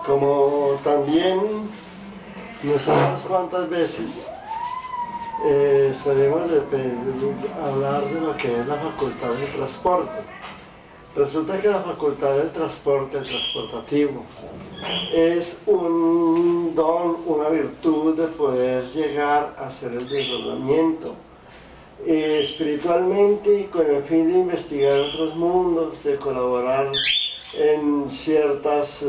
Como también nosotros cuántas veces solemos hablar de lo que es la facultad del transporte. Resulta que la facultad del transporte, el transportativo, es un don, una virtud de poder llegar a hacer el desdoblamiento espiritualmente, con el fin de investigar otros mundos, de colaborar en ciertas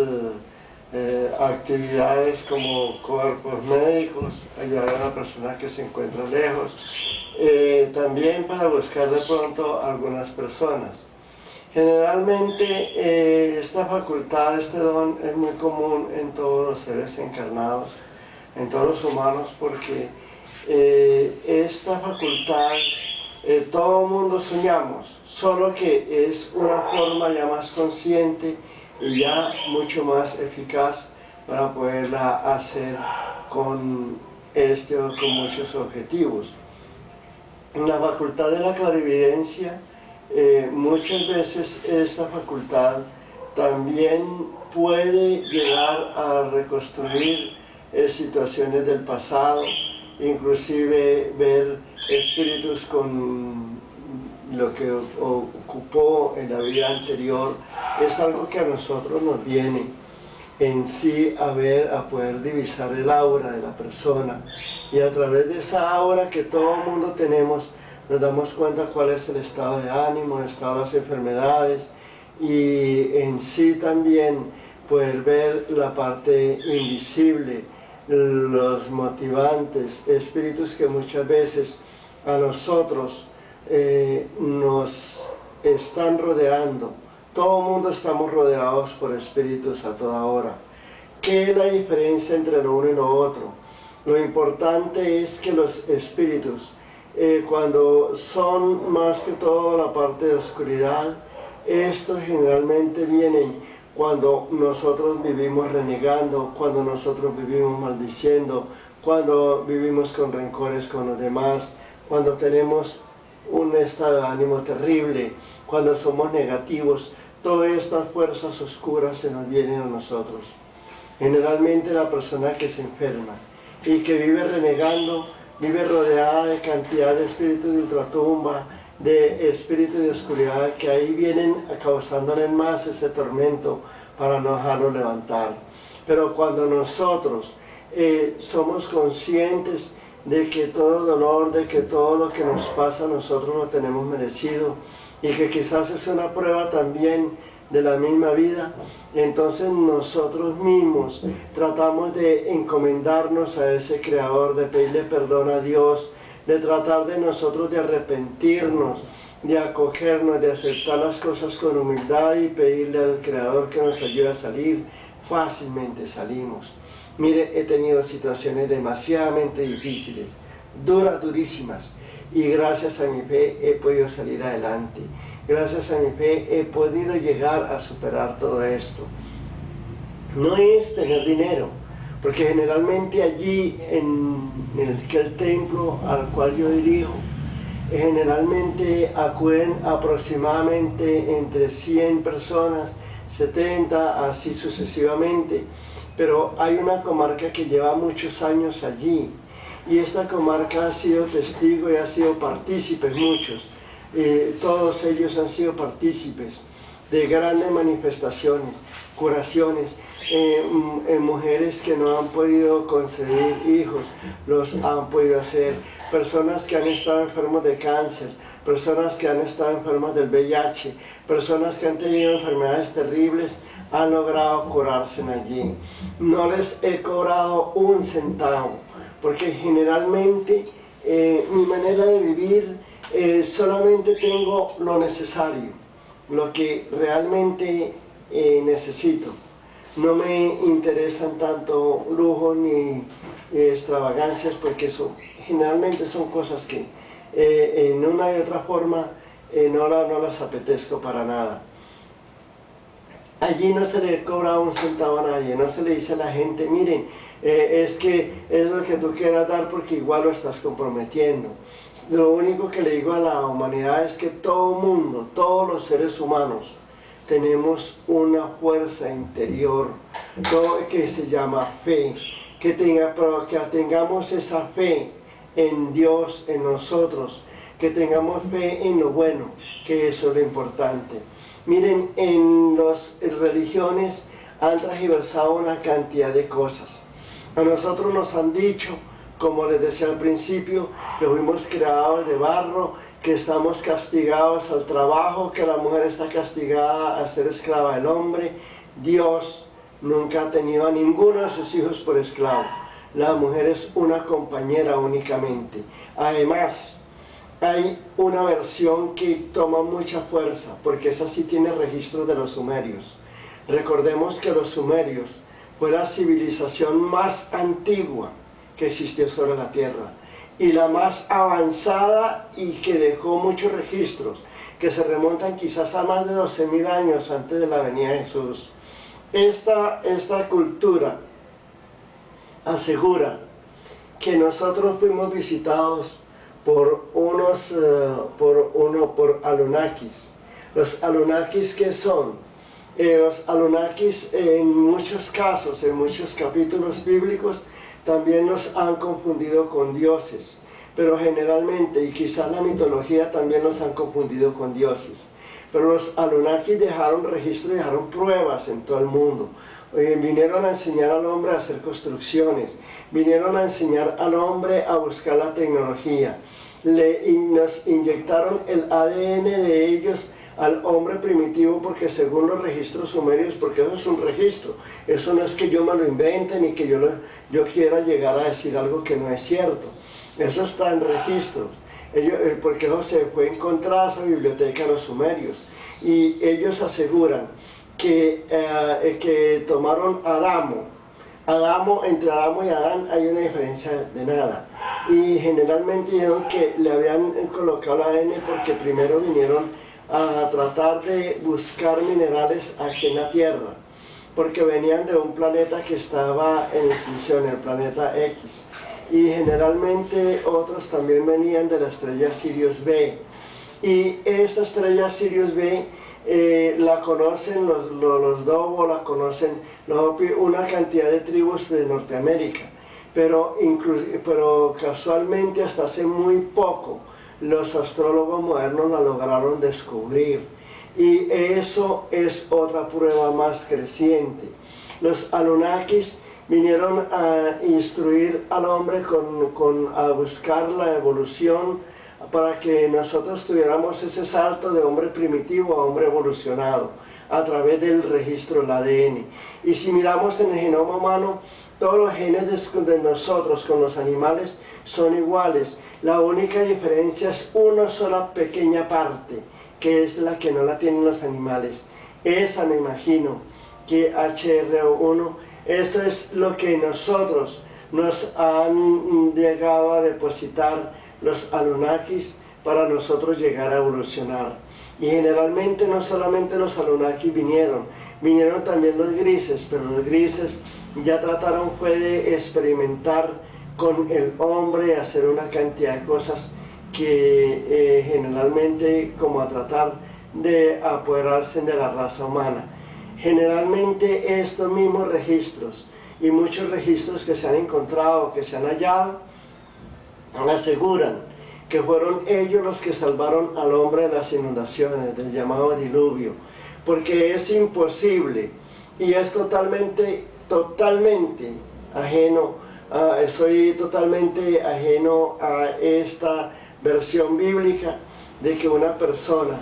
actividades como cuerpos médicos, ayudar a la persona que se encuentra lejos, también para buscar de pronto a algunas personas. Generalmente esta facultad, este don es muy común en todos los seres encarnados, en todos los humanos, porque esta facultad todo el mundo soñamos, solo que es una forma ya más consciente y ya mucho más eficaz para poderla hacer con muchos objetivos. La facultad de la clarividencia, muchas veces esta facultad también puede llegar a reconstruir situaciones del pasado, inclusive ver espíritus con lo que ocupó en la vida anterior. Es algo que a nosotros nos viene en sí a poder divisar el aura de la persona, y a través de esa aura que todo el mundo tenemos nos damos cuenta cuál es el estado de ánimo, el estado de las enfermedades, y en sí también poder ver la parte invisible, los motivantes, espíritus que muchas veces a nosotros nos están rodeando. Todo el mundo estamos rodeados por espíritus a toda hora. ¿Qué es la diferencia entre lo uno y lo otro? Lo importante es que los espíritus, cuando son más que todo la parte de oscuridad, estos generalmente vienen cuando nosotros vivimos renegando, cuando nosotros vivimos maldiciendo, cuando vivimos con rencores con los demás, cuando tenemos un estado de ánimo terrible, cuando somos negativos. Todas estas fuerzas oscuras se nos vienen a nosotros. Generalmente la persona que se enferma y que vive renegando, vive rodeada de cantidad de espíritus de ultratumba, de espíritus de oscuridad, que ahí vienen causándole más ese tormento para no dejarlo levantar. Pero cuando nosotros somos conscientes de que todo dolor, de que todo lo que nos pasa nosotros lo tenemos merecido, y que quizás es una prueba también de la misma vida, entonces nosotros mismos tratamos de encomendarnos a ese Creador, de pedirle perdón a Dios, de tratar de nosotros de arrepentirnos, de acogernos, de aceptar las cosas con humildad y pedirle al Creador que nos ayude a salir. Fácilmente salimos. Mire, he tenido situaciones demasiadamente difíciles, durísimas, y gracias a mi fe he podido salir adelante. Gracias a mi fe he podido llegar a superar todo esto. No es tener dinero, porque generalmente allí en el templo al cual yo dirijo, generalmente acuden aproximadamente entre 100 personas, 70, así sucesivamente. Pero hay una comarca que lleva muchos años allí, y esta comarca ha sido testigo y ha sido partícipes muchos. Todos ellos han sido partícipes de grandes manifestaciones, curaciones, mujeres que no han podido concebir hijos, los han podido hacer, personas que han estado enfermos de cáncer, personas que han estado enfermas del VIH, personas que han tenido enfermedades terribles, han logrado curarse allí. No les he cobrado un centavo, porque generalmente mi manera de vivir, solamente tengo lo necesario, lo que realmente necesito. No me interesan tanto lujos ni extravagancias, porque generalmente son cosas que en una y otra forma no las apetezco para nada. Allí no se le cobra un centavo a nadie, no se le dice a la gente, miren, es que es lo que tú quieras dar porque igual lo estás comprometiendo. Lo único que le digo a la humanidad es que todo mundo, todos los seres humanos, tenemos una fuerza interior que se llama fe, que tengamos esa fe en Dios, en nosotros, que tengamos fe en lo bueno, que eso es lo importante. Miren, en las religiones han transversado una cantidad de cosas. A nosotros nos han dicho, como les decía al principio, que fuimos creados de barro, que estamos castigados al trabajo, que la mujer está castigada a ser esclava del hombre. Dios nunca ha tenido a ninguno de sus hijos por esclavo. La mujer es una compañera únicamente. Además, hay una versión que toma mucha fuerza, porque esa sí tiene registros de los sumerios. Recordemos que los sumerios fue la civilización más antigua que existió sobre la tierra, y la más avanzada y que dejó muchos registros, que se remontan quizás a más de 12.000 años antes de la venida de Jesús. Esta cultura asegura que nosotros fuimos visitados por Anunnakis. Los Anunnakis, ¿qué son? Los Anunnakis, en muchos casos, en muchos capítulos bíblicos, también los han confundido con dioses, pero generalmente, y quizás la mitología también los han confundido con dioses. Pero los Anunnakis dejaron registro y dejaron pruebas en todo el mundo. Vinieron a enseñar al hombre a hacer construcciones, vinieron a enseñar al hombre a buscar la tecnología, nos inyectaron el ADN de ellos al hombre primitivo, porque según los registros sumerios, porque eso es un registro, eso no es que yo me lo invente ni que yo quiera llegar a decir algo que no es cierto, eso está en registros, porque eso se fue encontrada esa biblioteca de los sumerios, y ellos aseguran que tomaron entre Adamo y Adán hay una diferencia de nada, y generalmente dijeron que le habían colocado el ADN porque primero vinieron a tratar de buscar minerales aquí en la Tierra, porque venían de un planeta que estaba en extinción, el planeta X, y generalmente otros también venían de la estrella Sirius B, y esta estrella Sirius B la conocen los Dobo, la conocen los Hopi, una cantidad de tribus de Norteamérica, pero casualmente hasta hace muy poco los astrólogos modernos la lograron descubrir, y eso es otra prueba más creciente. Los Anunnakis vinieron a instruir al hombre a buscar la evolución, para que nosotros tuviéramos ese salto de hombre primitivo a hombre evolucionado a través del registro del ADN. Y si miramos en el genoma humano, todos los genes de nosotros con los animales son iguales. La única diferencia es una sola pequeña parte, que es la que no la tienen los animales. Esa, me imagino, que HRO1, eso es lo que nosotros nos han llegado a depositar los Anunnakis para nosotros llegar a evolucionar. Y generalmente no solamente los Anunnakis vinieron también los grises, pero los grises ya trataron fue de experimentar con el hombre, hacer una cantidad de cosas que generalmente como a tratar de apoderarse de la raza humana. Generalmente estos mismos registros y muchos registros que se han encontrado, que se han hallado, aseguran que fueron ellos los que salvaron al hombre de las inundaciones, del llamado diluvio, porque es imposible y es totalmente ajeno, soy totalmente ajeno a esta versión bíblica de que una persona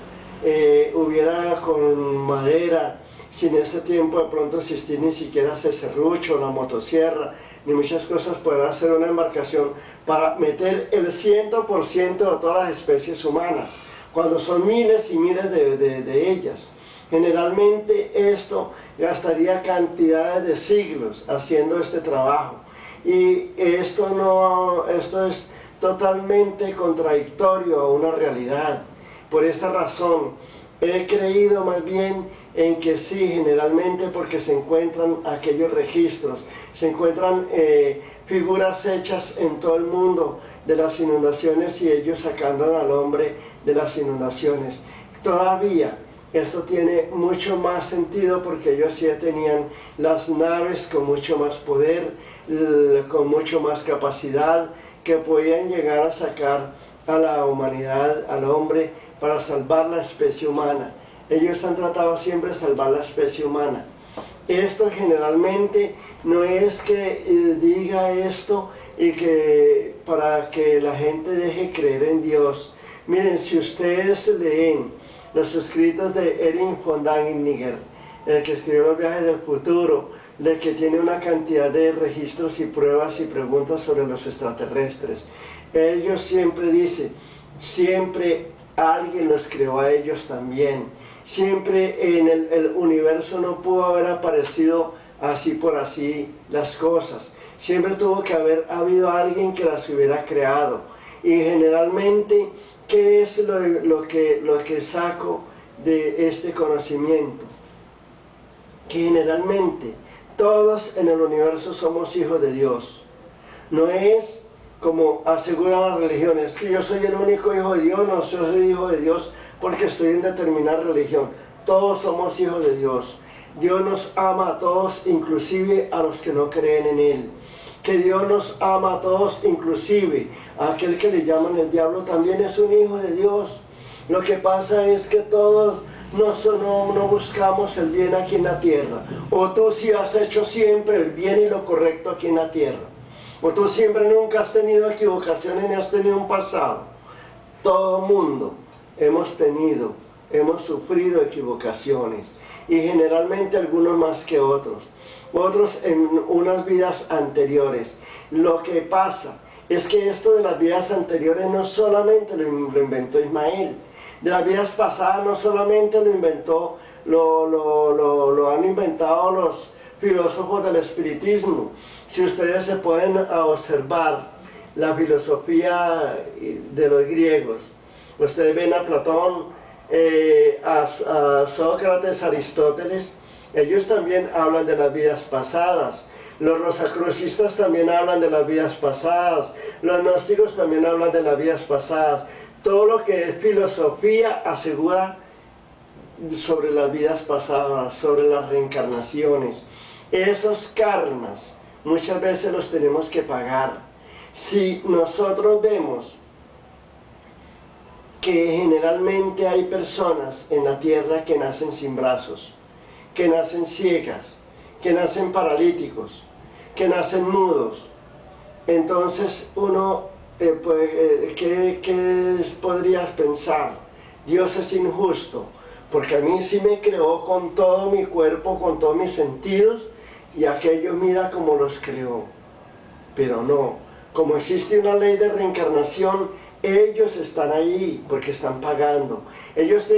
hubiera con madera, sin ese tiempo de pronto existir ni siquiera ese serrucho, la motosierra, ni muchas cosas, poder hacer una embarcación para meter el 100% de todas las especies humanas, cuando son miles y miles de ellas. Generalmente esto gastaría cantidades de siglos haciendo este trabajo, y esto es totalmente contradictorio a una realidad. Por esta razón he creído más bien en que sí, generalmente porque se encuentran aquellos registros, se encuentran figuras hechas en todo el mundo de las inundaciones, y ellos sacando al hombre de las inundaciones. Todavía esto tiene mucho más sentido porque ellos ya tenían las naves con mucho más poder, con mucho más capacidad, que podían llegar a sacar a la humanidad, al hombre, para salvar la especie humana. Ellos han tratado siempre de salvar la especie humana. Esto generalmente no es que diga esto y que para que la gente deje creer en Dios. Miren, si ustedes leen los escritos de Erich von Däniken, el que escribió Los viajes del futuro, el que tiene una cantidad de registros y pruebas y preguntas sobre los extraterrestres, ellos siempre dicen, siempre alguien los creó a ellos también. Siempre en el universo no pudo haber aparecido así por así las cosas. Siempre tuvo que haber habido alguien que las hubiera creado. Y generalmente, ¿qué es lo que saco de este conocimiento? Que generalmente todos en el universo somos hijos de Dios. No es como aseguran las religiones, que yo soy el único hijo de Dios. No, yo soy hijo de Dios porque estoy en determinada religión. Todos somos hijos de Dios. Dios nos ama a todos, inclusive a los que no creen en Él. Que Dios nos ama a todos, inclusive a aquel que le llaman el diablo, también es un hijo de Dios. Lo que pasa es que todos no buscamos el bien aquí en la tierra. O tú sí has hecho siempre el bien y lo correcto aquí en la tierra. O tú siempre nunca has tenido equivocaciones ni has tenido un pasado. Todo mundo hemos sufrido equivocaciones, y generalmente algunos más que otros en unas vidas anteriores. Lo que pasa es que esto de las vidas anteriores no solamente lo inventó Ismael, de las vidas pasadas no solamente lo inventó, lo han inventado los filósofos del espiritismo. Si ustedes se ponen a observar la filosofía de los griegos, ustedes ven a Platón, a Sócrates, Aristóteles, ellos también hablan de las vidas pasadas. Los rosacrucistas también hablan de las vidas pasadas. Los gnósticos también hablan de las vidas pasadas. Todo lo que es filosofía asegura sobre las vidas pasadas, sobre las reencarnaciones. Esos karmas muchas veces los tenemos que pagar. Si nosotros vemos que generalmente hay personas en la tierra que nacen sin brazos, que nacen ciegas, que nacen paralíticos, que nacen mudos, entonces uno, ¿qué podrías pensar? Dios es injusto, porque a mí sí me creó con todo mi cuerpo, con todos mis sentidos, y aquello mira como los creó. Pero no, como existe una ley de reencarnación, ellos están ahí porque están pagando. Dios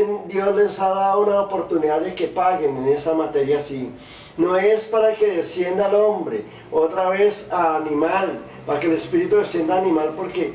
les ha dado una oportunidad de que paguen en esa materia así. No es para que descienda el hombre, otra vez a animal, para que el espíritu descienda a animal, porque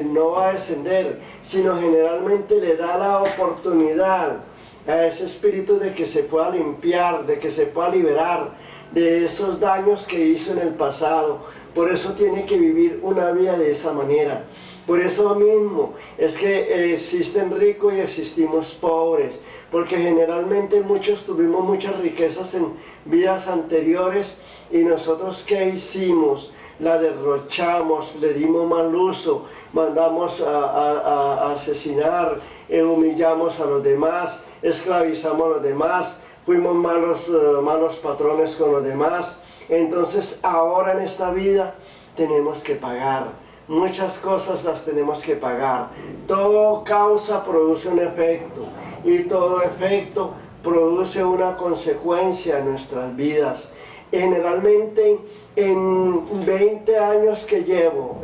no va a descender, sino generalmente le da la oportunidad a ese espíritu de que se pueda limpiar, de que se pueda liberar de esos daños que hizo en el pasado. Por eso tiene que vivir una vida de esa manera. Por eso mismo es que existen ricos y existimos pobres, porque generalmente muchos tuvimos muchas riquezas en vidas anteriores, y nosotros ¿qué hicimos? La derrochamos, le dimos mal uso, mandamos a asesinar, humillamos a los demás, esclavizamos a los demás, fuimos malos patrones con los demás. Entonces ahora en esta vida tenemos que pagar. Muchas cosas las tenemos que pagar. Todo causa produce un efecto, y todo efecto produce una consecuencia en nuestras vidas. Generalmente en 20 años que llevo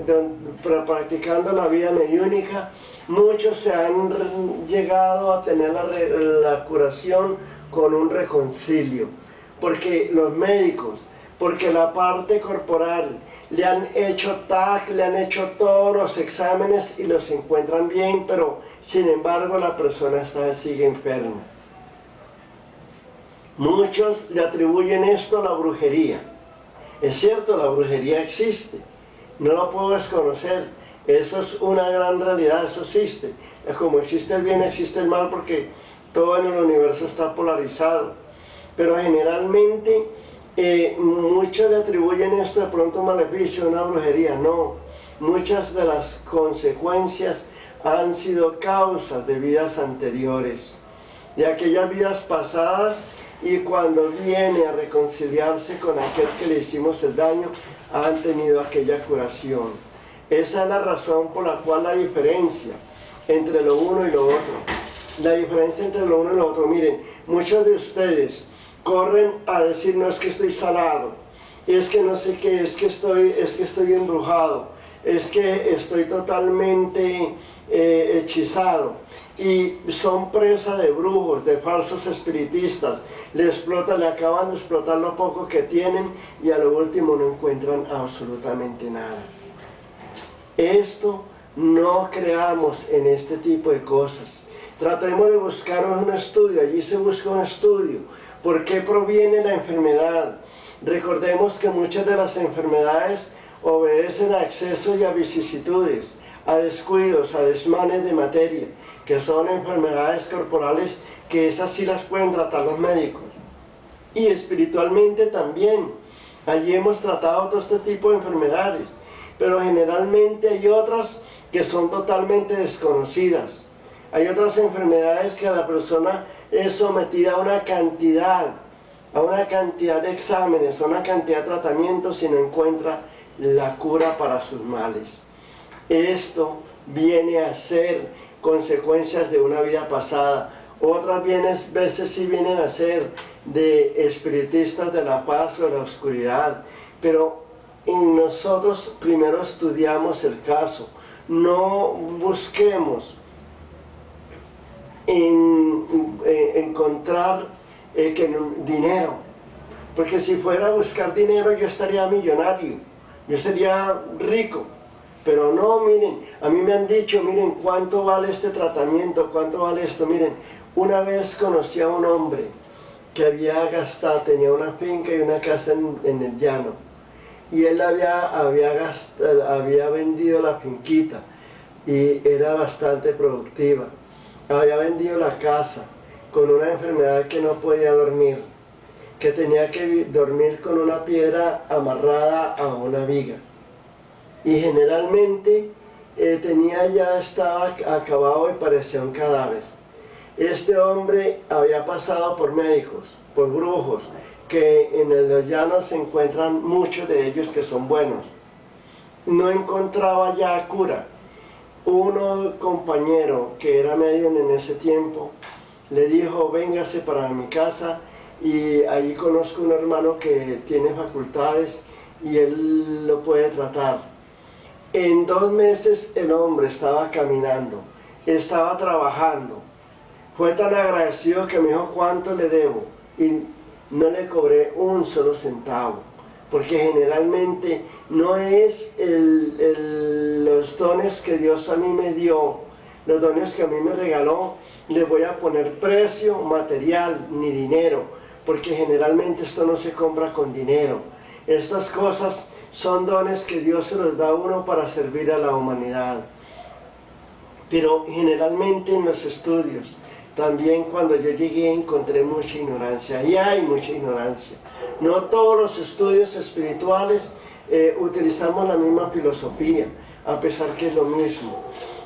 practicando la vida mediúnica, muchos se han llegado a tener la curación con un reconcilio, porque los médicos, porque la parte corporal, le han hecho TAC, le han hecho todos los exámenes y los encuentran bien, pero sin embargo la persona sigue enferma. Muchos le atribuyen esto a la brujería. Es cierto, la brujería existe, no lo puedo desconocer, eso es una gran realidad, eso existe. Como existe el bien, existe el mal, porque todo en el universo está polarizado, pero generalmente muchos le atribuyen esto de pronto a un maleficio, una brujería. No, muchas de las consecuencias han sido causas de vidas anteriores, de aquellas vidas pasadas, y cuando viene a reconciliarse con aquel que le hicimos el daño, han tenido aquella curación. Esa es la razón por la cual la diferencia entre lo uno y lo otro. La diferencia entre lo uno y lo otro. Miren, muchos de ustedes corren a decir, no, es que estoy salado, es que no sé qué, es que estoy embrujado, es que estoy totalmente hechizado, y son presa de brujos, de falsos espiritistas. Le acaban de explotar lo poco que tienen, y a lo último no encuentran absolutamente nada. No creamos en este tipo de cosas. Tratemos de buscar un estudio. Allí se busca un estudio. ¿Por qué proviene la enfermedad? Recordemos que muchas de las enfermedades obedecen a excesos y a vicisitudes, a descuidos, a desmanes de materia, que son enfermedades corporales, que esas sí las pueden tratar los médicos. Y espiritualmente también. Allí hemos tratado todo este tipo de enfermedades, pero generalmente hay otras que son totalmente desconocidas. Hay otras enfermedades que a la persona es sometida a una cantidad de exámenes, a una cantidad de tratamientos, y no encuentra la cura para sus males. Esto viene a ser consecuencias de una vida pasada. Otras veces sí vienen a ser de espiritistas de la paz o de la oscuridad, pero nosotros primero estudiamos el caso. No busquemos encontrar dinero, porque si fuera a buscar dinero yo estaría millonario, yo sería rico. Pero no, miren, a mí me han dicho, miren, ¿cuánto vale este tratamiento? ¿Cuánto vale esto? Miren, una vez conocí a un hombre que tenía una finca y una casa en el llano, y él había vendido la finquita, y era bastante productiva. Había vendido la casa con una enfermedad que no podía dormir, que tenía que dormir con una piedra amarrada a una viga. Y generalmente estaba acabado y parecía un cadáver. Este hombre había pasado por médicos, por brujos, que en los llanos se encuentran muchos de ellos que son buenos. No encontraba ya cura. Un compañero que era medium en ese tiempo le dijo, véngase para mi casa, y ahí conozco un hermano que tiene facultades y él lo puede tratar. En 2 meses el hombre estaba caminando, estaba trabajando. Fue tan agradecido que me dijo, ¿cuánto le debo? Y no le cobré un solo centavo, porque generalmente no es los dones que Dios a mí me dio, los dones que a mí me regaló, le voy a poner precio material ni dinero, porque generalmente esto no se compra con dinero. Estas cosas son dones que Dios se los da a uno para servir a la humanidad. Pero generalmente en los estudios, también cuando yo llegué encontré mucha ignorancia, y hay mucha ignorancia. No todos los estudios espirituales utilizamos la misma filosofía, a pesar que es lo mismo.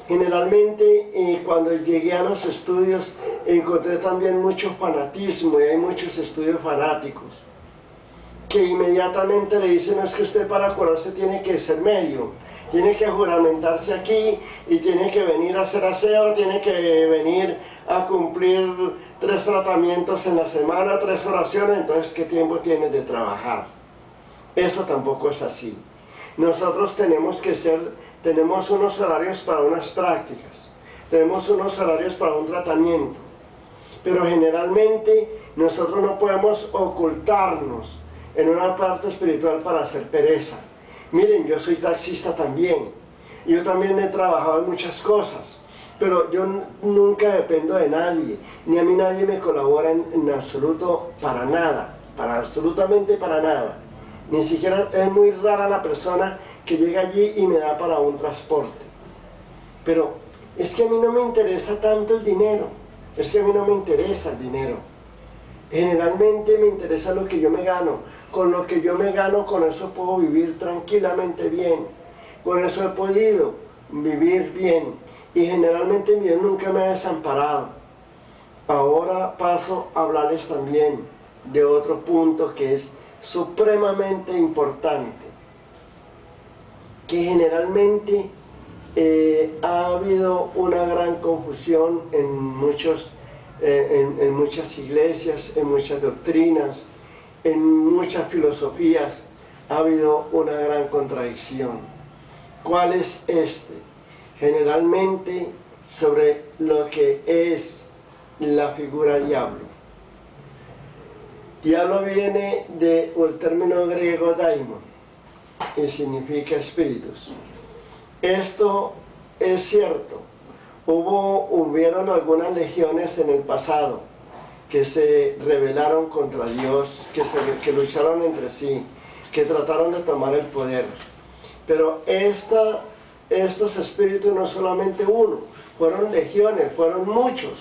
Generalmente cuando llegué a los estudios encontré también mucho fanatismo, y hay muchos estudios fanáticos que inmediatamente le dicen, no, es que usted para curarse tiene que ser medio, tiene que juramentarse aquí, y tiene que venir a hacer aseo, tiene que venir a cumplir 3 tratamientos en la semana, 3 oraciones. Entonces, ¿qué tiempo tiene de trabajar? Eso tampoco es así. Nosotros tenemos unos horarios para unas prácticas, tenemos unos horarios para un tratamiento, pero generalmente nosotros no podemos ocultarnos en una parte espiritual para hacer pereza. Miren, yo soy taxista también, y yo también he trabajado en muchas cosas, pero yo nunca dependo de nadie, ni a mí nadie me colabora en absoluto para nada, absolutamente para nada. Ni siquiera, es muy rara la persona que llega allí y me da para un transporte. Pero es que a mí no me interesa tanto el dinero, Es que a mí no me interesa el dinero. Generalmente me interesa lo que yo me gano. Con lo que yo me gano, con eso puedo vivir tranquilamente bien. Con eso he podido vivir bien. Y generalmente Dios nunca me ha desamparado. Ahora paso a hablarles también de otro punto que es supremamente importante. Que generalmente ha habido una gran confusión en muchas iglesias, en muchas doctrinas, en muchas filosofías. Ha habido una gran contradicción. ¿Cuál es este? Generalmente sobre lo que es la figura diablo. Diablo viene del término griego daimon y significa espíritus. Esto es cierto. Hubieron algunas legiones en el pasado que se rebelaron contra Dios, que lucharon entre sí, que trataron de tomar el poder. Pero estos espíritus no solamente uno, fueron legiones, fueron muchos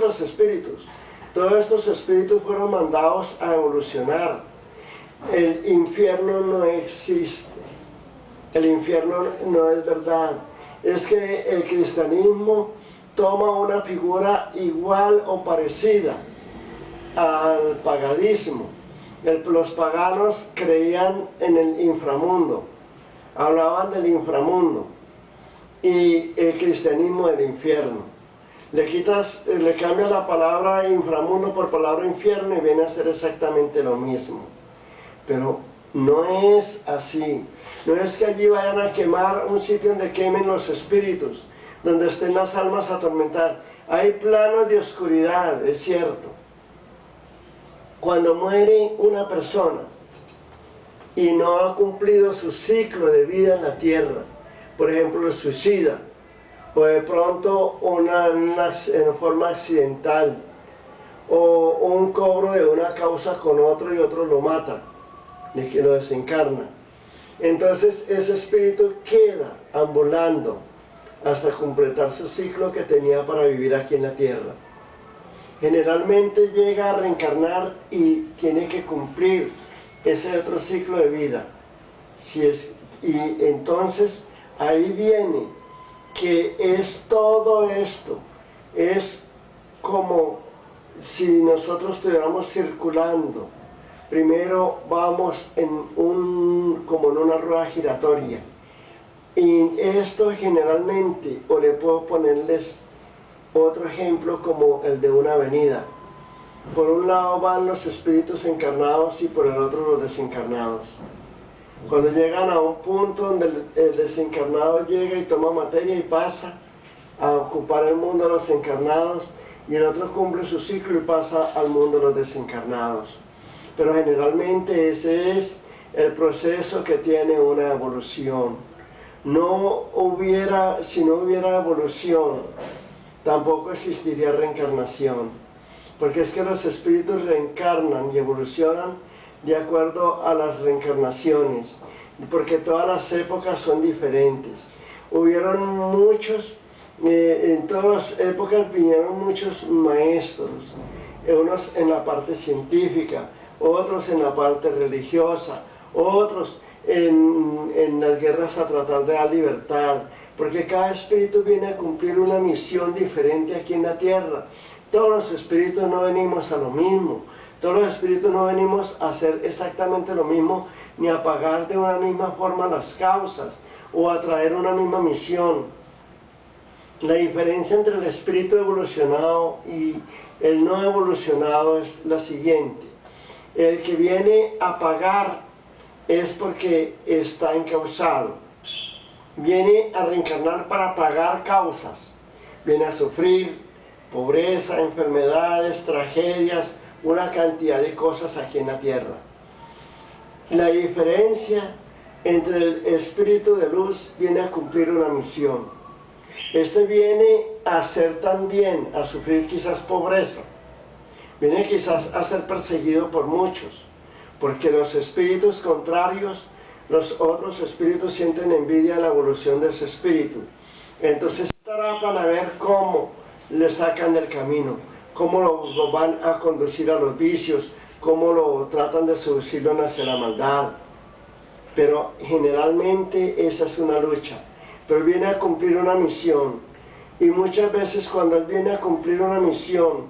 los espíritus. Todos estos espíritus fueron mandados a evolucionar. El infierno no existe, el infierno no es verdad. Es que el cristianismo toma una figura igual o parecida al paganismo. Los paganos creían en el inframundo, hablaban del inframundo, y el cristianismo del infierno. Le cambia la palabra inframundo por palabra infierno y viene a ser exactamente lo mismo. Pero no es así. No es que allí vayan a quemar un sitio donde quemen los espíritus, donde estén las almas atormentadas. Hay planos de oscuridad, es cierto. Cuando muere una persona y no ha cumplido su ciclo de vida en la tierra, por ejemplo el suicida, o de pronto en forma accidental, o un cobro de una causa con otro y otro lo mata, y que lo desencarna. Entonces ese espíritu queda ambulando hasta completar su ciclo que tenía para vivir aquí en la tierra. Generalmente llega a reencarnar y tiene que cumplir ese otro ciclo de vida. Y entonces ahí viene que es todo esto, es como si nosotros estuviéramos circulando. Primero vamos como en una rueda giratoria. Y esto generalmente, o le puedo ponerles otro ejemplo como el de una avenida. Por un lado van los espíritus encarnados y por el otro los desencarnados. Cuando llegan a un punto donde el desencarnado llega y toma materia y pasa a ocupar el mundo de los encarnados, y el otro cumple su ciclo y pasa al mundo de los desencarnados. Pero generalmente ese es el proceso que tiene una evolución. Si no hubiera evolución, tampoco existiría reencarnación. Porque es que los espíritus reencarnan y evolucionan de acuerdo a las reencarnaciones, porque todas las épocas son diferentes. Hubieron muchos, en todas las épocas vinieron muchos maestros, unos en la parte científica, otros en la parte religiosa, otros en las guerras a tratar de dar libertad, porque cada espíritu viene a cumplir una misión diferente aquí en la tierra. Todos los espíritus no venimos a lo mismo, todos los espíritus no venimos a hacer exactamente lo mismo, ni a pagar de una misma forma las causas, o a traer una misma misión. La diferencia entre el espíritu evolucionado y el no evolucionado es la siguiente. El que viene a pagar es porque está encausado. Viene a reencarnar para pagar causas. Viene a sufrir pobreza, enfermedades, tragedias, una cantidad de cosas aquí en la tierra. La diferencia entre el espíritu de luz viene a cumplir una misión. Este viene a hacer también, a sufrir quizás pobreza. Viene quizás a ser perseguido por muchos, porque los espíritus contrarios, los otros espíritus sienten envidia de la evolución de ese espíritu. Entonces tratan a ver cómo le sacan del camino, cómo lo van a conducir a los vicios, cómo lo tratan de seducirlo hacia la maldad. Pero generalmente esa es una lucha. Pero viene a cumplir una misión. Y muchas veces cuando él viene a cumplir una misión,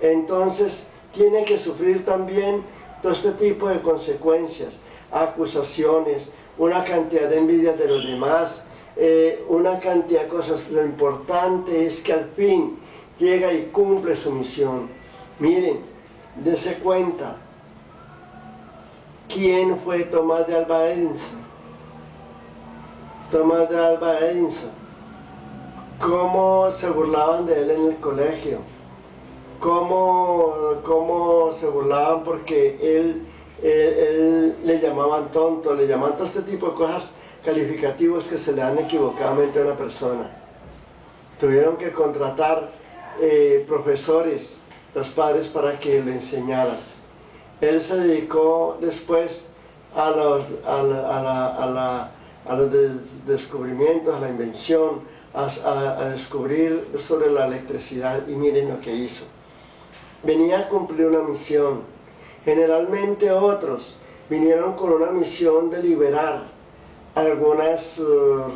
entonces tiene que sufrir también todo este tipo de consecuencias, acusaciones, una cantidad de envidias de los demás, una cantidad de cosas. Lo importante es que al fin llega y cumple su misión. Miren, dése cuenta, ¿quién fue Tomás de Alva Edison? Tomás de Alva Edison. ¿Cómo se burlaban de él en el colegio? ¿Cómo se burlaban porque él le llamaban tonto, le llamaban todo este tipo de cosas calificativos que se le dan equivocadamente a una persona? Tuvieron que contratar profesores, los padres, para que le enseñaran. Él se dedicó después a los descubrimientos, a la invención, a descubrir sobre la electricidad, y miren lo que hizo. Venía a cumplir una misión. Generalmente otros vinieron con una misión de liberar algunas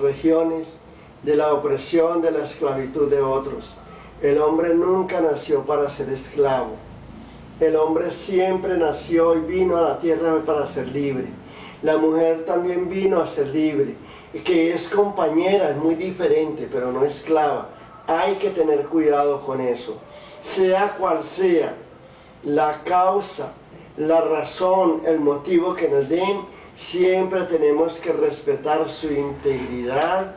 regiones de la opresión, de la esclavitud de otros. El hombre nunca nació para ser esclavo. El hombre siempre nació y vino a la tierra para ser libre. La mujer también vino a ser libre, que es compañera, es muy diferente, pero no esclava. Hay que tener cuidado con eso. Sea cual sea la causa, la razón, el motivo que nos den, siempre tenemos que respetar su integridad,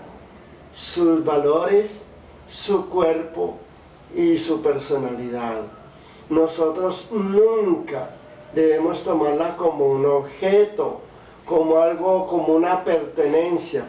sus valores, su cuerpo y su personalidad. Nosotros nunca debemos tomarla como un objeto, como algo, como una pertenencia.